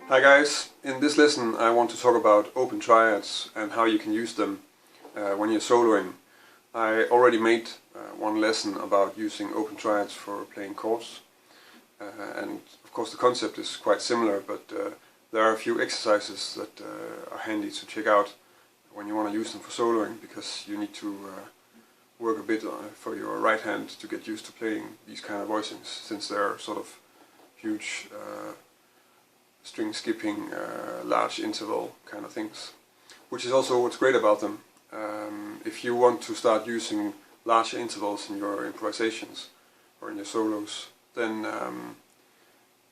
Hi guys, in this lesson I want to talk about open triads and how you can use them when you're soloing. I already made one lesson about using open triads for playing chords, and of course the concept is quite similar, but there are a few exercises that are handy to check out when you want to use them for soloing, because you need to work a bit for your right hand to get used to playing these kind of voicings, since they're sort of huge string skipping, large interval kind of things, which is also what's great about them. If you want to start using larger intervals in your improvisations or in your solos, then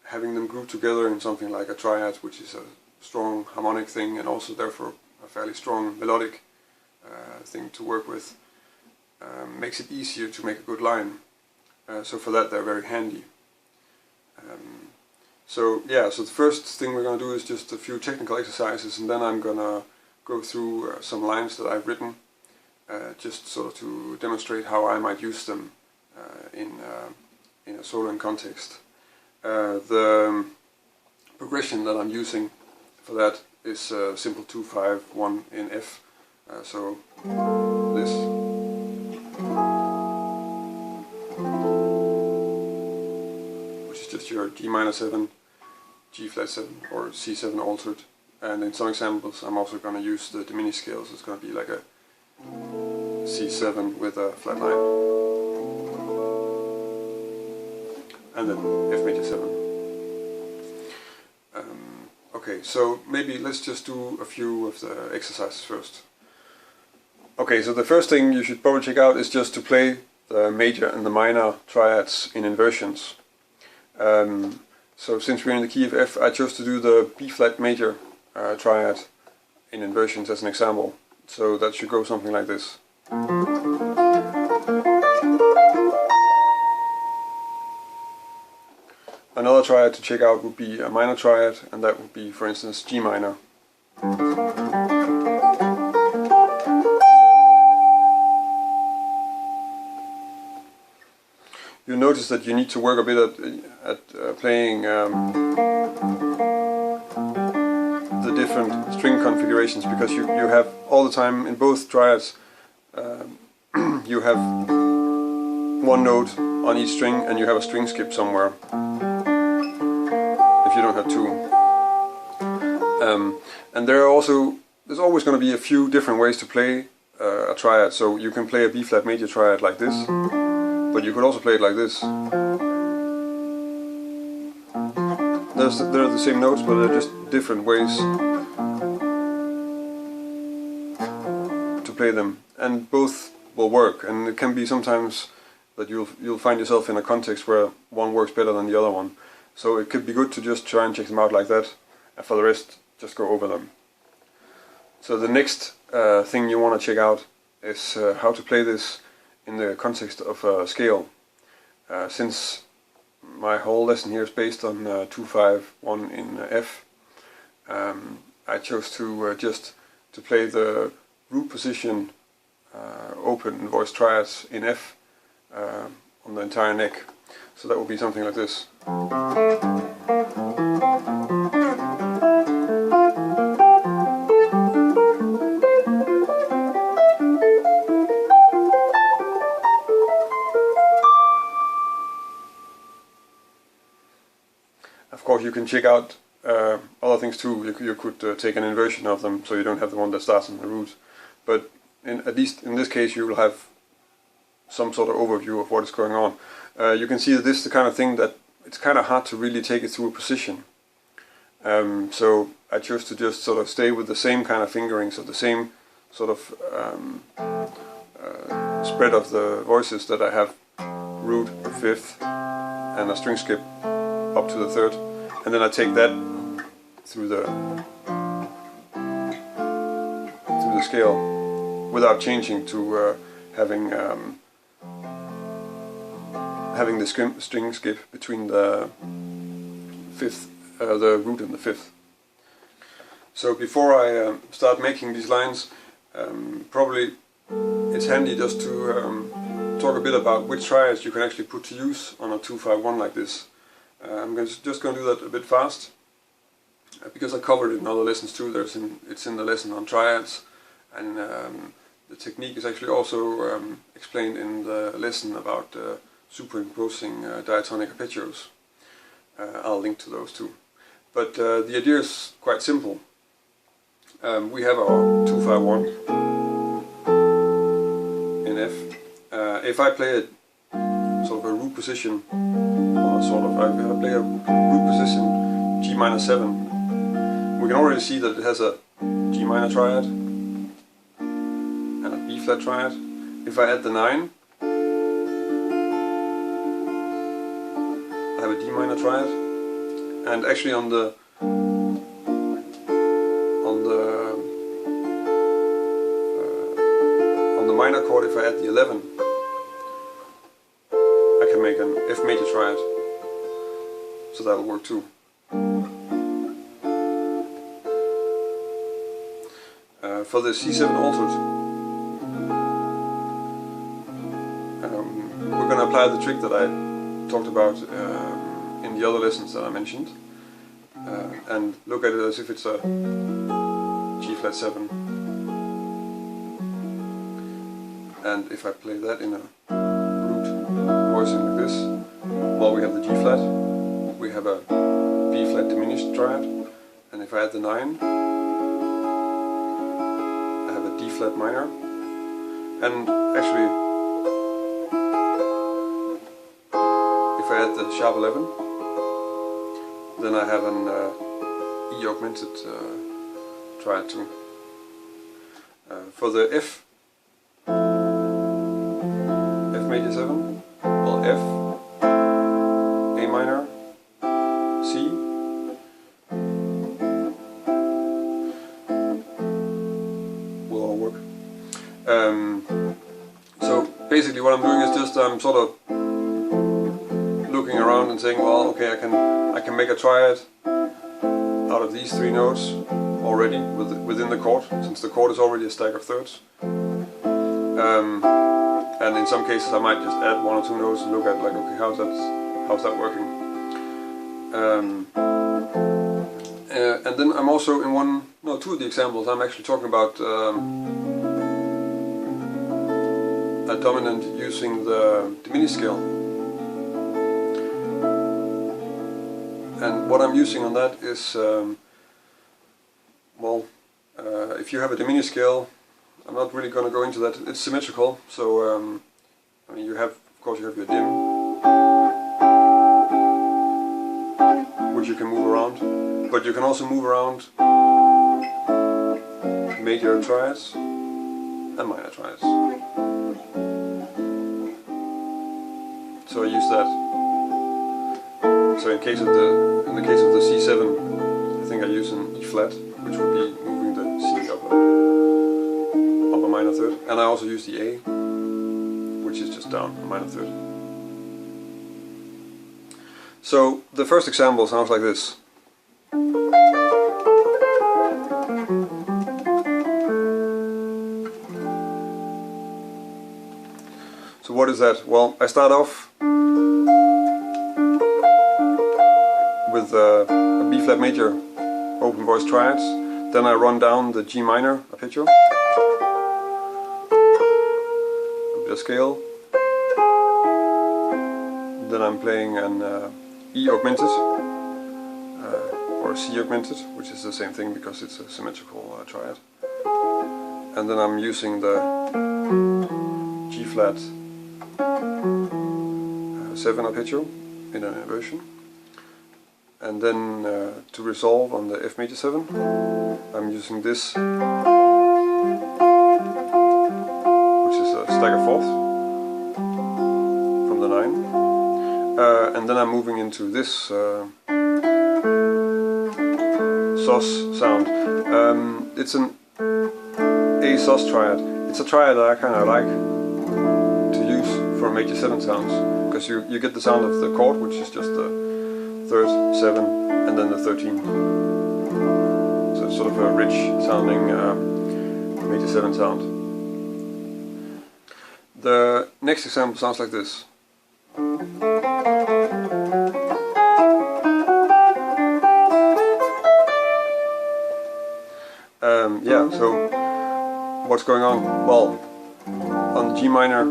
having them grouped together in something like a triad, which is a strong harmonic thing and also therefore a fairly strong melodic thing to work with, makes it easier to make a good line. So for that they're very handy. So the first thing we're going to do is just a few technical exercises, and then I'm going to go through some lines that I've written, just sort of to demonstrate how I might use them in a soloing context. The progression that I'm using for that is simple 2-5-1 in F. So this, which is just your G minor 7, G flat 7 or C7 altered, and in some examples I'm also going to use the diminished scales. It's going to be like a C7 with a flat 9, and then F major 7. Okay, so maybe let's just do a few of the exercises first. Okay, so the first thing you should probably check out is just to play the major and the minor triads in inversions. So since we're in the key of F, I chose to do the B flat major triad in inversions as an example. So that should go something like this. Another triad to check out would be a minor triad, and that would be, for instance, G minor. You'll notice that you need to work a bit at playing the different string configurations, because you have all the time in both triads you have one note on each string and you have a string skip somewhere, if you don't have two. And there's always going to be a few different ways to play a triad. So you can play a B flat major triad like this, but you could also play it like this. They're the same notes, but they're just different ways to play them, and both will work. And it can be sometimes that you'll find yourself in a context where one works better than the other one. So it could be good to just try and check them out like that, and for the rest just go over them. So the next thing you want to check out is how to play this in the context of a scale. Since my whole lesson here is based on 2-5-1 in F, I chose to just to play the root position open voice triads in F on the entire neck. So that would be something like this. Of course, you can check out other things too. You could take an inversion of them, so you don't have the one that starts in the root. But at least in this case, you will have some sort of overview of what is going on. You can see that this is the kind of thing that it's kind of hard to really take it through a position. So I chose to just sort of stay with the same kind of fingering, so the same sort of spread of the voices that I have: root, fifth, and a string skip up to the third, and then I take that through the scale without changing to having the string skip between the fifth, the root and the fifth. So before I start making these lines, probably it's handy just to talk a bit about which triads you can actually put to use on a 2-5-1 like this. I'm just going to do that a bit fast, because I covered it in other lessons too. It's in the lesson on triads, and the technique is actually also explained in the lesson about superimposing diatonic arpeggios. I'll link to those too. But the idea is quite simple. We have our 2-5-1 in F. If I play it sort of a root position, or sort of, if I play a root position G minor 7, we can already see that it has a G minor triad and a B flat triad. If I add the 9, I have a D minor triad, and actually on the minor chord, if I add the 11, I can make an F major triad, so that'll work too. For the C7 altered, we're going to apply the trick that I talked about in the other lessons that I mentioned, and look at it as if it's a G flat 7. And if I play that in a root voicing like this, well, we have the G flat, we have a B flat diminished triad, and if I add the 9, I have a D flat minor, and actually, if I add the sharp 11, then I have an E augmented triad too. For the F major 7, well, F, A minor, C, will all work. So basically what I'm doing is just I'm sort of looking around and saying, well, okay, I can make a triad out of these 3 notes already within the chord, since the chord is already a stack of thirds. And in some cases I might just add 1 or 2 notes and look at, like, okay, how's that working? And then I'm also in 2 of the examples I'm actually talking about a dominant using the diminished scale. And what I'm using on that is, if you have a diminished scale, I'm not really going to go into that. It's symmetrical, so I mean, of course you have your dim, which you can move around, but you can also move around major triads and minor triads. So I use that. So in the case of the C7, I think I use an E flat, which would be moving the C up a minor third, and I also use the A, which is just down a minor third. So the first example sounds like this. So what is that? Well, I start off with a B flat major open voice triads, then I run down the G minor arpeggio, a bit of scale, then I'm playing an E augmented or a C augmented, which is the same thing because it's a symmetrical triad, and then I'm using the G flat 7 arpeggio in an inversion. And then to resolve on the F major 7, I'm using this, which is a stagger fourth from the 9. And then I'm moving into this sus sound. It's an A sus triad. It's a triad that I kind of like to use for major 7 sounds, because you get the sound of the chord, which is just the 3rd, 7, and then the 13. So sort of a rich sounding major 7 sound. The next example sounds like this. Yeah, so what's going on? Well, on the G minor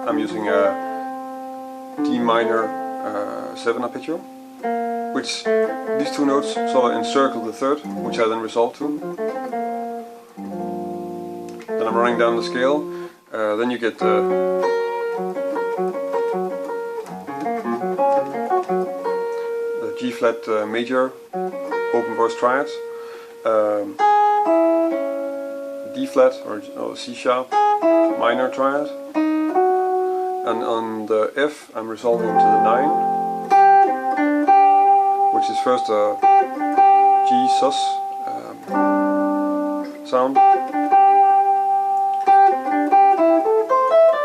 I'm using a D minor 7 arpeggio, which these two notes sort of encircle the third, which I then resolve to. Then I'm running down the scale, then you get the G flat major open voice triad, D flat or C sharp minor triad, and on the F I'm resolving to the 9, which is first a G sus sound,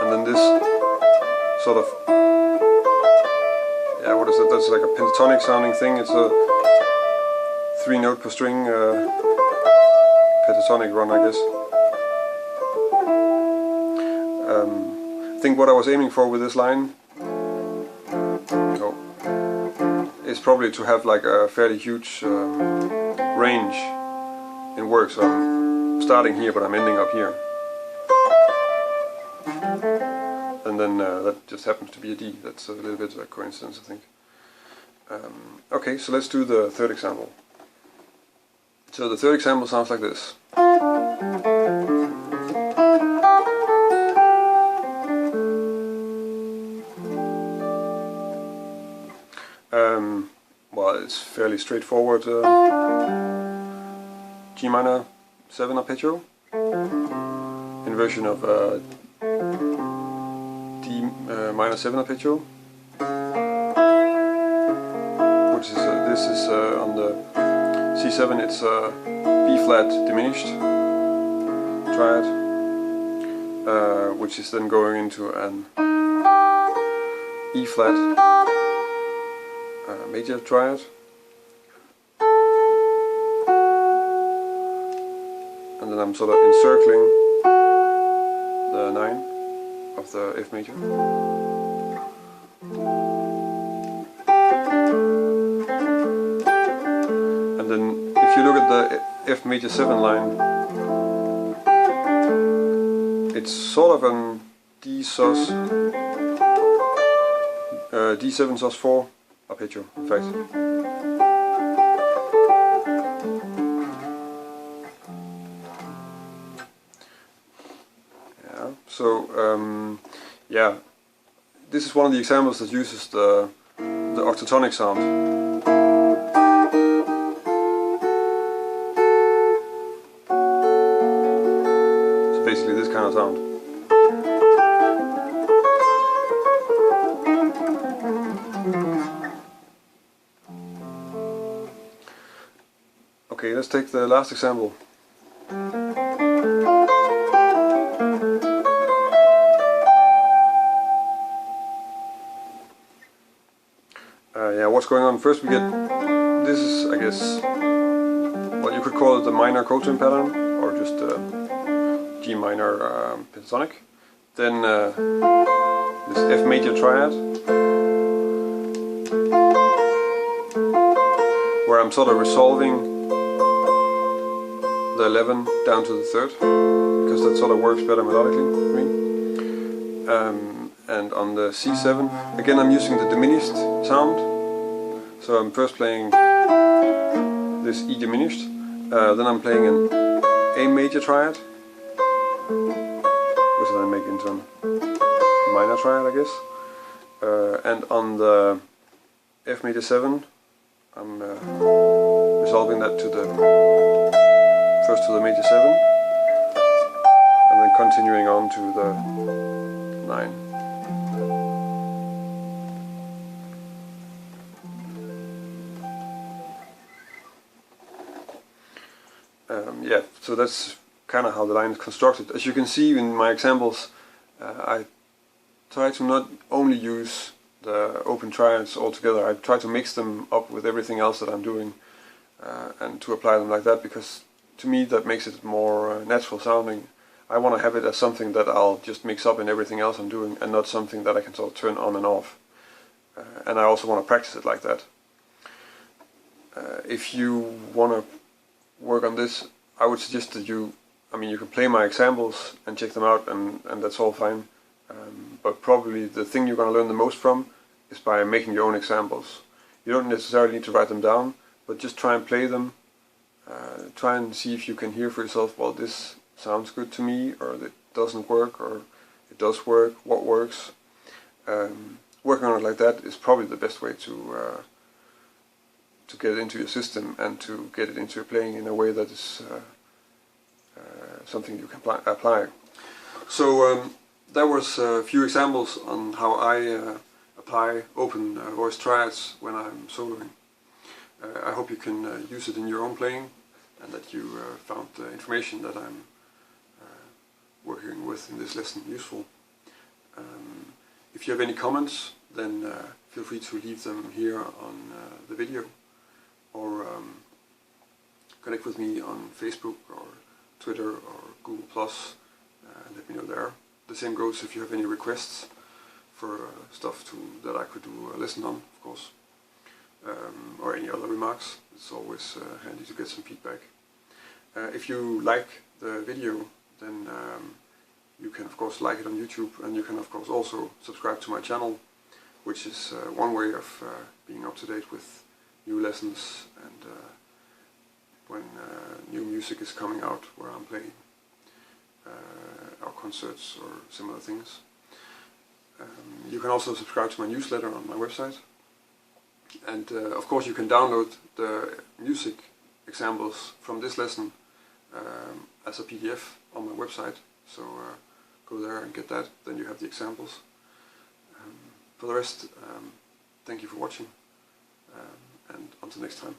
and then this sort of, yeah, what is it? That's like a pentatonic sounding thing. It's a 3 note per string pentatonic run, I guess. I think what I was aiming for with this line is probably to have like a fairly huge range in work. So I'm starting here, but I'm ending up here, and then that just happens to be a D. That's a little bit of a coincidence, I think. Okay, so let's do the third example. So the third example sounds like this. Well, it's fairly straightforward. G minor 7 arpeggio, inversion of D minor 7 arpeggio, which is this is on the C7. It's a B flat diminished triad, which is then going into an E flat major triad, and then I'm sort of encircling the 9 of the F major. And then if you look at the F major 7 line, it's sort of an D sus D7 sus 4 arpeggio, in fact. Yeah, so yeah, this is one of the examples that uses the octatonic sound. So basically this kind of sound. Okay, let's take the last example. Yeah, what's going on? First we get, this is, I guess, what you could call it the minor coaching pattern, or just G minor pentatonic. Then this F major triad, where I'm sort of resolving the 11 down to the third, because that sort of works better melodically for me. And on the C7, again I'm using the diminished sound, so I'm first playing this E diminished, then I'm playing an A major triad, which I then make into a minor triad, I guess, and on the F major 7 I'm resolving that to the first to the major 7, and then continuing on to the 9. Yeah, so that's kind of how the line is constructed. As you can see in my examples, I try to not only use the open triads altogether, I try to mix them up with everything else that I'm doing. and to apply them like that, because to me that makes it more natural sounding. I want to have it as something that I'll just mix up in everything else I'm doing, and not something that I can sort of turn on and off. And I also want to practice it like that. If you want to work on this, I would suggest that you can play my examples and check them out, and that's all fine. But probably the thing you're going to learn the most from is by making your own examples. You don't necessarily need to write them down, but just try and play them. Try and see if you can hear for yourself, well, this sounds good to me, or it doesn't work, or it does work, what works. Working on it like that is probably the best way to get it into your system and to get it into your playing in a way that is something you can apply. So there was a few examples on how I apply open voice triads when I'm soloing. I hope you can use it in your own playing, and that you found the information that I'm working with in this lesson useful. If you have any comments, then feel free to leave them here on the video, or connect with me on Facebook or Twitter or Google+. Let me know there. The same goes if you have any requests for stuff that I could do a lesson on, of course, or any other remarks. It's always handy to get some feedback. If you like the video, then you can of course like it on YouTube, and you can of course also subscribe to my channel, which is one way of being up to date with new lessons and when new music is coming out where I'm playing, or concerts or similar things. You can also subscribe to my newsletter on my website, and of course you can download the music examples from this lesson as a PDF on my website, so go there and get that, then you have the examples. For the rest, thank you for watching, and until next time.